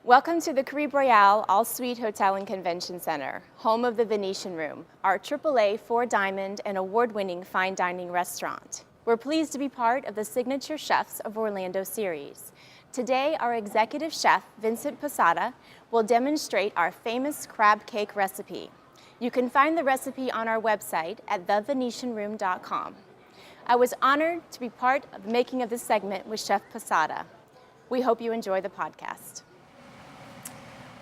Welcome to the Caribe Royale All-Suite Hotel and Convention Center, home of the Venetian Room, our AAA 4-diamond and award-winning fine dining restaurant. We're pleased to be part of the Signature Chefs of Orlando series. Today, our executive chef, Vincent Posada, will demonstrate our famous crab cake recipe. You can find the recipe on our website at thevenetianroom.com. I was honored to be part of the making of this segment with Chef Posada. We hope you enjoy the podcast.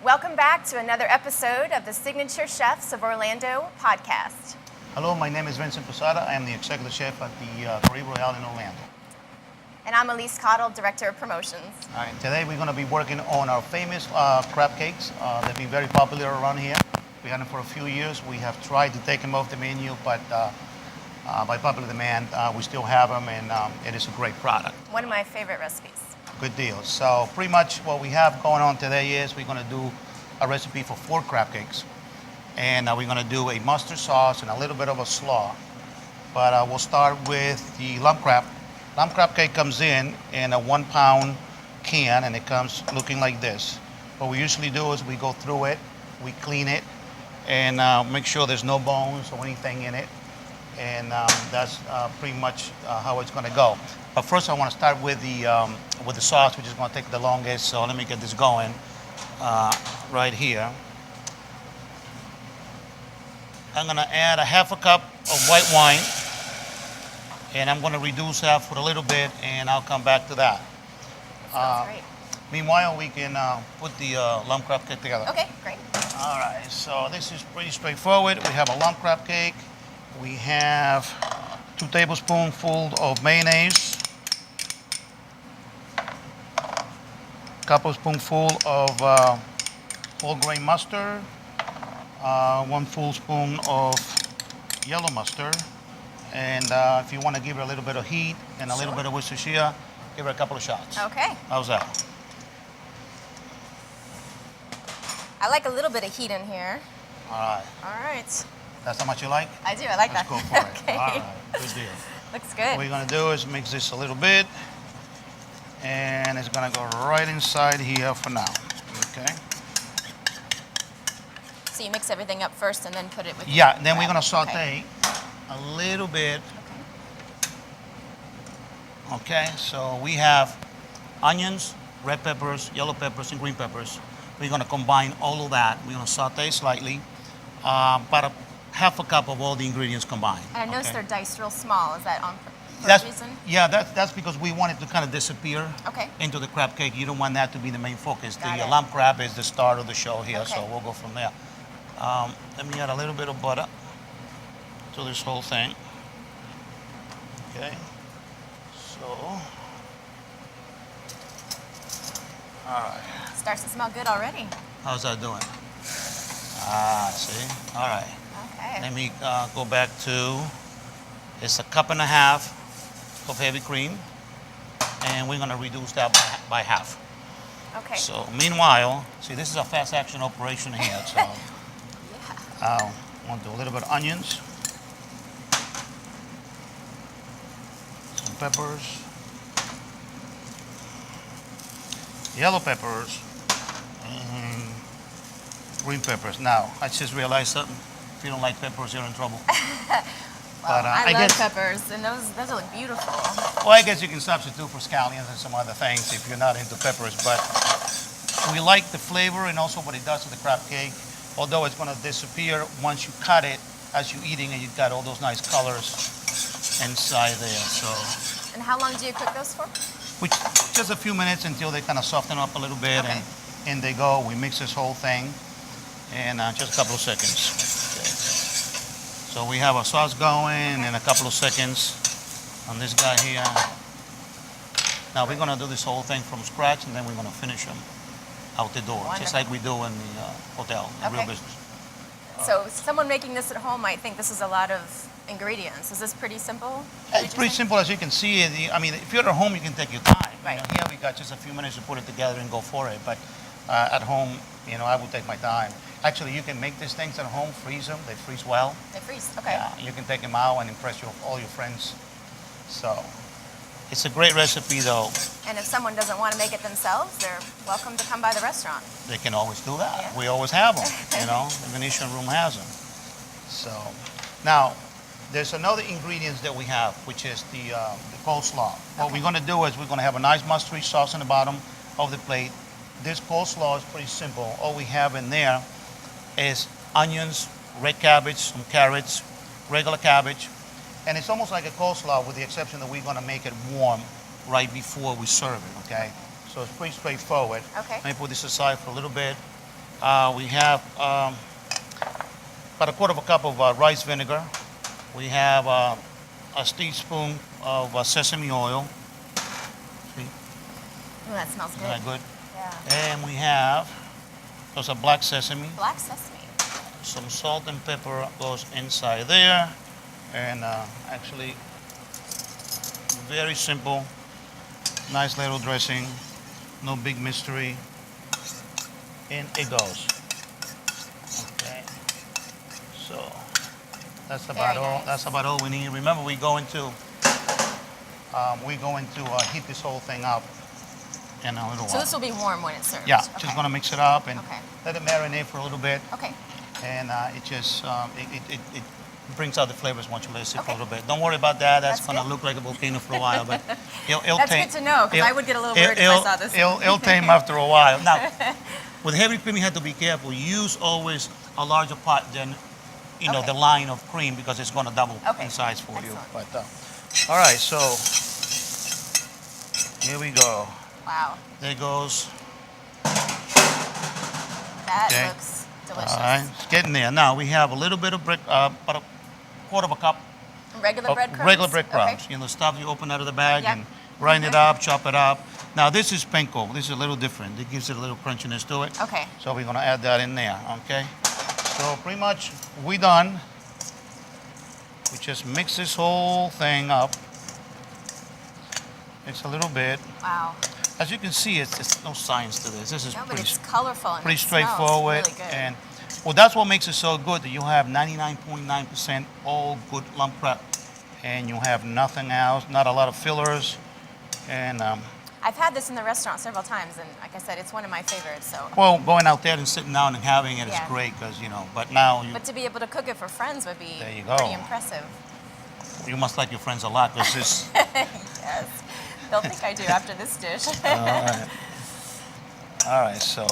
Welcome back to another episode of the Signature Chefs of Orlando podcast. Hello, my name is Vincent Posada. I am the executive chef at the Caribe Royale in Orlando. And I'm Elise Cottle, Director of Promotions. All right, today we're going to be working on our famous crab cakes. They've been very popular around here. We had them for a few years. We have tried to take them off the menu, but by popular demand, we still have them, and it is a great product. One of my favorite recipes. Good deal. So pretty much what we have going on today is we're going to do a recipe for 4 crab cakes. And we're going to do a mustard sauce and a little bit of a slaw. But we'll start with the lump crab. Lump crab cake comes in a 1-pound can, and it comes looking like this. What we usually do is we go through it, we clean it, and make sure there's no bones or anything in it. And that's pretty much how it's going to go. But first, I want to start with the sauce, which is going to take the longest. So let me get this going right here. I'm going to add a half a cup of white wine, and I'm going to reduce that for a little bit, and I'll come back to that. Sounds great. Meanwhile, we can put the lump crab cake together. Okay, great. All right, so this is pretty straightforward. We have a lump crab cake. We have 2 tablespoonfuls of mayonnaise, a couple spoonful of whole grain mustard, 1 full spoon of yellow mustard, and if you want to give it a little bit of heat and a little bit of Worcestershire, give it a couple of shots. Okay. How's that? I like a little bit of heat in here. All right. All right. That's how much you like? I do. I like Let's that. go for it. Okay. All right. Good deal. Looks good. What we're going to do is mix this a little bit, and it's going to go right inside here for now. Okay? So you mix everything up first and then put it with Yeah, then we're crab. going to saute Okay. a little bit. Okay, so we have onions, red peppers, yellow peppers, and green peppers. We're going to combine all of that. We're going to saute slightly, about half a cup of all the ingredients combined. And I noticed they're diced real small. Is that on for That's, a reason? yeah, that's because we want it to kind of disappear Okay. into the crab cake. You don't want that to be the main focus. Got The it. lamb crab is the start of the show here, Okay. so we'll go from there. Let me add a little bit of butter to this whole thing. Okay, so, all right. Starts to smell good already. How's that doing? See? All right. Okay. Let me go back to, it's 1.5 cups of heavy cream, and we're gonna reduce that by half. Okay. So meanwhile, see, this is a fast action operation here, so Yeah. I want to do a little bit of onions, some peppers, yellow peppers, and green peppers. Now, I just realized something. If you don't like peppers, you're in trouble. Well, I love guess, peppers, and those look beautiful. well, I guess you can substitute for scallions and some other things if you're not into peppers, but we like the flavor and also what it does to the crab cake, although it's going to disappear once you cut it as you're eating, and you've got all those nice colors inside there. So, And how long do you cook those for? just a few minutes until they kind of soften up a little bit, Okay. and in they go. We mix this whole thing in just a couple of seconds. Okay. So we have our sauce going in a couple of seconds on this guy here. Now we're going to do this whole thing from scratch, and then we're going to finish them out the door, just Wonderful. like we do in the hotel, in real Okay. business. So someone making this at home might think this is a lot of ingredients. Is this pretty simple? It's pretty simple, as you can see. I mean, if you're at home, you can take your time. Right. Here we got just a few minutes to put it together and go for it. But at home, I would take my time. Actually, you can make these things at home, freeze them. They freeze well. They freeze. Okay. Yeah, you can take them out and impress all your friends. So It's a great recipe, though. And if someone doesn't want to make it themselves, they're welcome to come by the restaurant. They can always do that. Yeah. We always have them, you know. The Venetian room has them. So, now, there's another ingredients that we have, which is the coleslaw. What we're going to do is we're going to have a nice mustard sauce in the bottom of the plate. This coleslaw is pretty simple. All we have in there is onions, red cabbage, some carrots, regular cabbage, and it's almost like a coleslaw with the exception that we're going to make it warm right before we serve it, okay? So it's pretty straightforward. Okay. Let me put this aside for a little bit. We have about a quarter of a cup of rice vinegar. We have a teaspoon of sesame oil. See? Ooh, that smells good. Isn't that good? Yeah. And we have those are black sesame. Black sesame. Some salt and pepper goes inside there. And actually, very simple, nice little dressing, no big mystery. In it goes. Okay. So that's about all. nice. That's about all we need. Remember, we're going to heat this whole thing up in a little while. So this will be warm when it's served. Yeah, Okay. just gonna mix it up and Okay. let it marinate for a little bit. Okay. And it just it brings out the flavors once you let it sit for a Okay. little bit. Don't worry about that. That's That's gonna good. look like a volcano for a while, but it'll That's tame. good to know, because I would get a little worried if I saw this. It'll tame after a while. Now, with heavy cream, you have to be careful. Use always a larger pot than Okay. the line of cream because it's gonna double Okay. in size for you. Excellent. But all right, so here we go. Wow. There goes. That Okay. looks delicious. All right, it's getting there. Now we have a little bit of about a quarter of a cup Regular breadcrumbs? regular breadcrumbs. Okay. You know, the stuff you open out of the bag Yep. and grind it up, chop it up. Now this is panko. This is a little different. It gives it a little crunchiness to it. Okay. So we're gonna add that in there, okay? So pretty much we done. We just mix this whole thing up. Mix a little bit. Wow. As you can see, it's no science to this. This is No, but pretty it's colorful and pretty it smells straightforward. really good. And well, that's what makes it so good. That you have 99.9% all good lump prep, and you have nothing else. Not a lot of fillers, and I've had this in the restaurant several times, and like I said, it's one of my favorites. So, well, going out there and sitting down and having it is Yeah. great because But now but to be able to cook it for friends would be There you go. pretty impressive. you must like your friends a lot because this. Yes. They'll think I do after this dish. All right. All right. So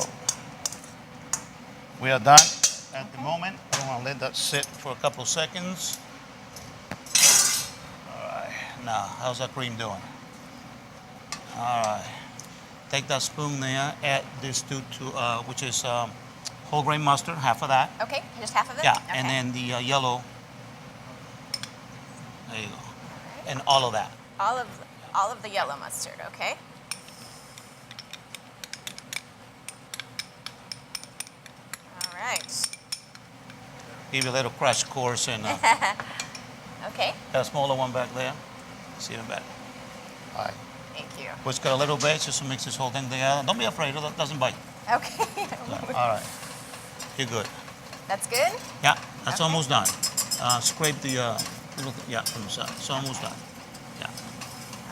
we are done at the moment. We want to let that sit for a couple of seconds. All right. Now, how's that cream doing? All right. Take that spoon there. Add this to which is whole grain mustard, half of that. Okay, just half of it? Yeah, Okay. and then the yellow. There you go. All right. And all of that. All of the yellow mustard, okay? All right. Give you a little crash course in Okay, that smaller one back there. See it in back. All right. thank you. Whisk it a little bit just to mix this whole thing together. Don't be afraid, it doesn't bite. Okay. All right. You're good. That's good? Yeah, that's Okay. almost done. Scrape the little yeah, from the side. It's almost done. Yeah,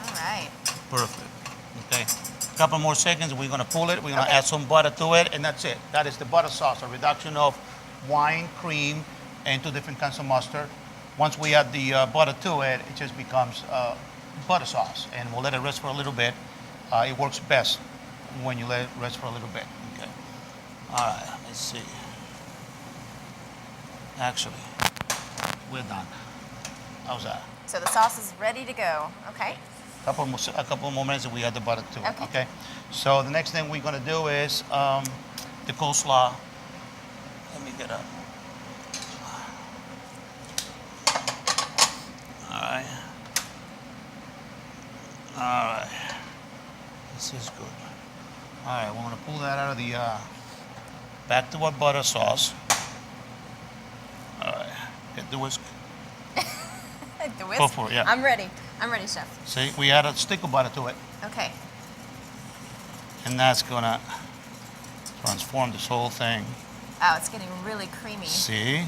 All right. perfect. Okay. A couple more seconds, we're gonna pull it. We're gonna Okay. add some butter to it, and that's it. That is the butter sauce, a reduction of wine, cream, and 2 different kinds of mustard. Once we add the butter to it, it just becomes butter sauce, and we'll let it rest for a little bit. It works best when you let it rest for a little bit. Okay. All right. Let's see. Actually, we're done. How's that? So the sauce is ready to go. Okay. A couple more minutes and we add the butter to it. Okay. Okay. So the next thing we're gonna do is the coleslaw. Let me get up. All right. All right. This is good. All right. We're gonna pull that out of the back to our butter sauce. All right. Get the whisk. The whisk? Go for it, yeah. I'm ready. I'm ready, chef. See, we add a stick of butter to it, Okay. and that's gonna transform this whole thing. Oh, it's getting really creamy. See?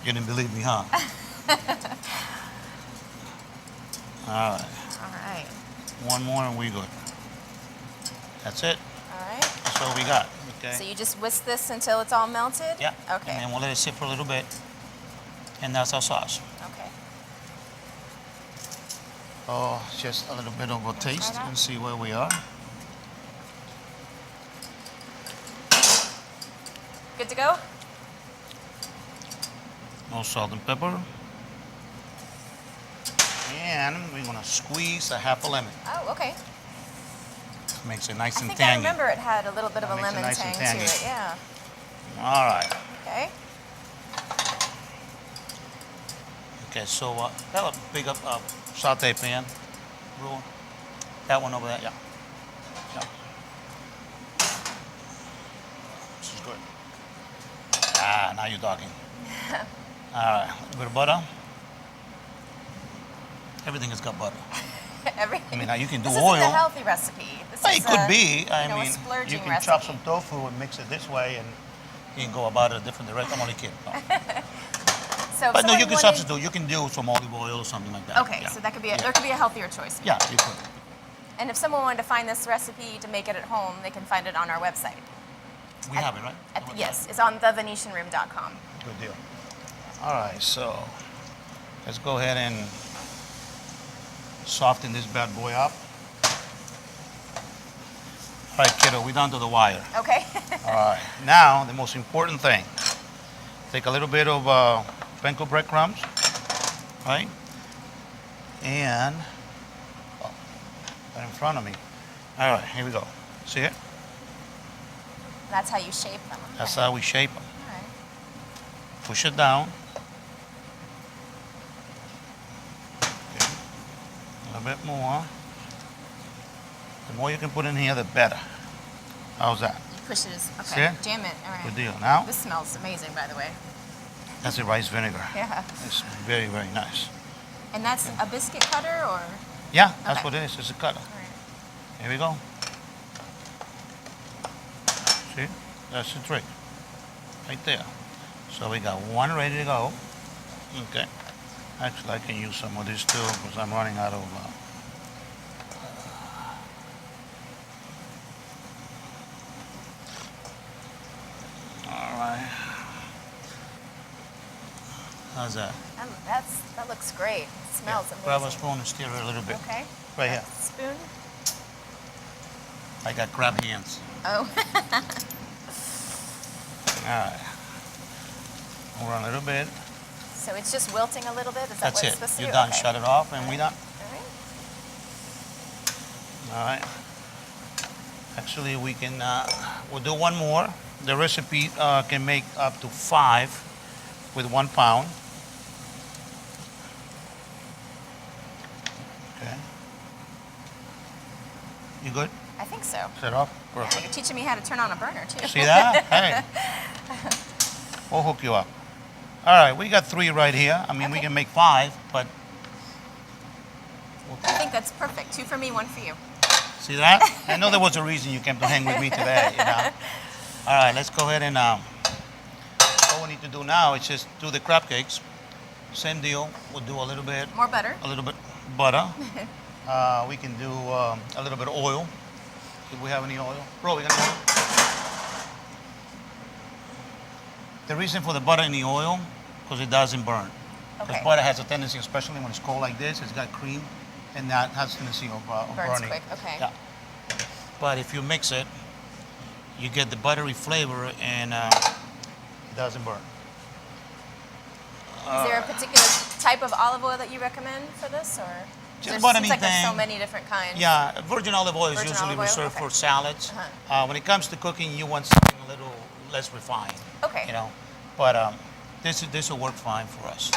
You didn't believe me, huh? All right. All right. One more and we're good. That's it. All right. That's all we got. Okay. So you just whisk this until it's all melted? Yeah. Okay. And then we'll let it sit for a little bit. And that's our sauce. Okay. Oh, just a little bit of a taste that. and see where we are. Good to go? No salt and pepper. And we're gonna squeeze a half a lemon. Oh, okay. Makes it nice I and think tangy. I remember it had a little bit of a Makes it lemon nice and tang to tangy. it, yeah. All right. Okay. Okay, so that was a big saute pan. Rule. That one over there, yeah. Yeah. This is good. Ah, now you're talking. All right, a little bit of butter. Everything has got butter. Everything. I mean, now you can do this oil. This isn't a healthy recipe. This Well, is it could a, be. you I know, a mean, splurging you can recipe. chop some tofu and mix it this way, and you can go about it a different direction. I'm only kidding. No. So if But no, you someone can wanted- substitute. You can do some olive oil or something like that. Okay, Yeah. so that could be Yeah. there could be a healthier choice. Yeah, you could. And if someone wanted to find this recipe to make it at home, they can find it on our website. We have it, right? Yes, it's on thevenetianroom.com. Good deal. All right, so let's go ahead and soften this bad boy up. All right, kiddo, we're down to the wire. Okay. All right, now the most important thing. Take a little bit of panko breadcrumbs, right? And, oh, right in front of me. All right, here we go. See it? That's how you shape them. That's how we shape them. All right. Push it down. Okay. A little bit more. The more you can put in here, the better. How's that? You push it as See okay. it? Jam it. All right. Good deal. Now, This smells amazing, by the way. that's the rice vinegar. Yeah. It's very, very nice. And that's a biscuit cutter, or? Yeah, that's Okay. what it is. It's a cutter. All right. Here we go. See? That's the trick. Right there. So we got one ready to go. Okay. Actually, I can use some of this too because I'm running out of... all right. How's that? That looks great. It smells Grab a amazing. spoon and stir it a little bit. Okay. Right here. Spoon. I got crab hands. Oh. All right. We'll run a little bit. So it's just wilting a little bit? Is that That's what it. it's supposed to You're do? done. Okay. Shut it off, and we're done. All right. All right. Actually, we can. We'll do one more. The recipe can make up to 5 with 1 pound. Okay. You good? I think so. Set off. Yeah, Perfect. you're teaching me how to turn on a burner, too. See that? Hey. We'll hook you up. All right, we got 3 right here. I mean, we Okay. can make 5, but I think that's perfect. 2 for me, 1 for you. see that? I know there was a reason you came to hang with me today, you know. All right, let's go ahead and what we need to do now is just do the crab cakes. Same deal. We'll do a little bit More butter. We can do a little bit of oil. If we have any oil. Bro, we got any oil? The reason for the butter in the oil, because it doesn't burn. Because Okay. butter has a tendency, especially when it's cold like this, it's got cream, and that has a tendency of Burns burning. quick, okay. Yeah. But if you mix it, you get the buttery flavor, and it doesn't burn. Is there a particular type of olive oil that you recommend for this, or? Just There about seems like there's so anything. many different kinds. Yeah, virgin olive oil is Virgin usually olive oil? reserved Okay. for salads. Uh-huh. When it comes to cooking, you want something a little less refined. Okay. You know, but this will work fine for us.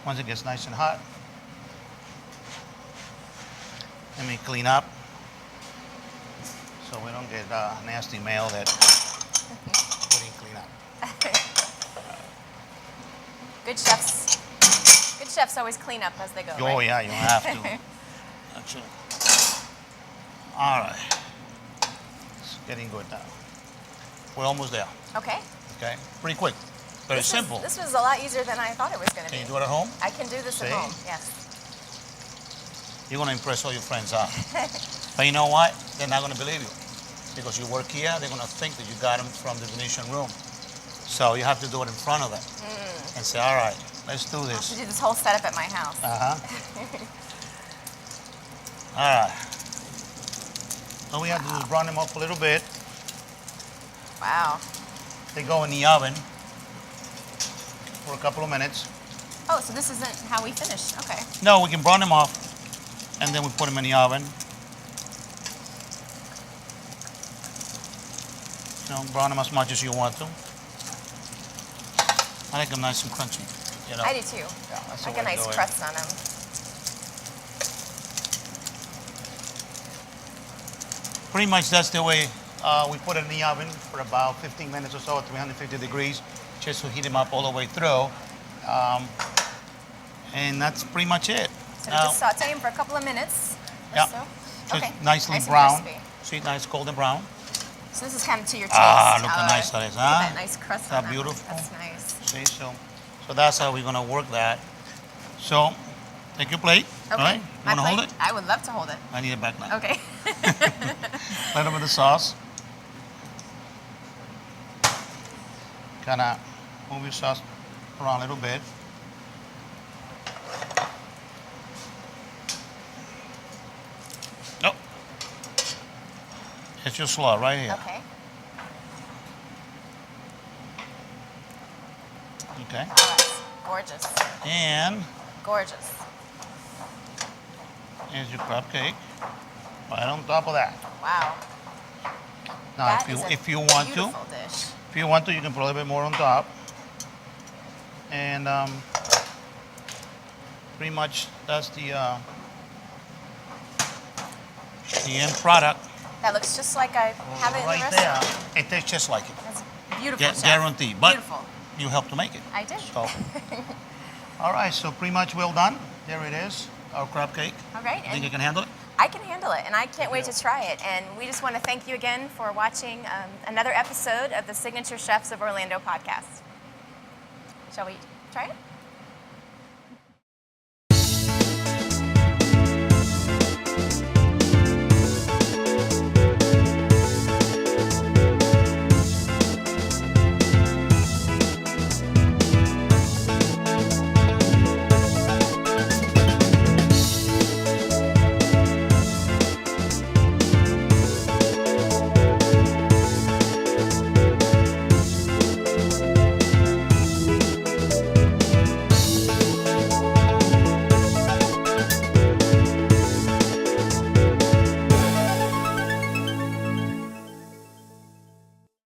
Once it gets nice and hot, let me clean up so we don't get nasty mail that we didn't clean up. Good chefs always clean up as they go. Oh right? yeah, you have to. Actually. All right. It's getting good now. We're almost there. Okay. Okay. Pretty quick. Very simple. This was a lot easier than I thought it was going to be. Can you do it at home? I can do this See? at home. Yes. you're going to impress all your friends out. But you know what? They're not going to believe you. Because you work here, they're going to think that you got them from the Venetian room. So you have to do it in front of them. And say, all right, let's do I have this. to do this whole setup at my house. All right. So we have to just brown them up a little bit. Wow. They go in the oven for a couple of minutes. Oh, so this isn't how we finish. Okay. No, we can brown them off, and then we put them in the oven. You know, brown them as much as you want to. I like them nice and crunchy. You know? I do too. Yeah, that's Like the a way to nice do it. crust on them. Pretty much that's the way we put it in the oven for about 15 minutes or so at 350 degrees, just to heat them up all the way through. And that's pretty much it. So we just saute them for a couple of minutes or Yeah. so. Just Okay. nicely Nice and brown. crispy. See, nice golden brown. So this is kind of to your taste. Ah, look how nice that is, look at huh? that nice crust That on that. beautiful? That's nice. See, so that's how we're gonna work that. So, take your plate. Okay. All right? You My wanna hold plate? it? I would love to hold it. I need it back now. Okay. Let them with the sauce. Kind of move your sauce around a little bit. Nope. It's your slaw right here. Okay. Okay. Oh, that's gorgeous. And Gorgeous. here's your crab cake right on top of that. Wow. Now, That is a if you want to, beautiful dish. if you want to, you can put a little bit more on top. And pretty much that's the end product. That looks just like I have it in the Right there. restaurant. It tastes just like it. That's beautiful, chef. Guaranteed. But Beautiful. you helped to make it. I did. So, all right, so pretty much well done. There it is, our crab cake. All right. Think And you can handle it? I can handle it, and I can't wait to try it. And we just want to thank you again for watching another episode of the Signature Chefs of Orlando podcast. Shall we try it?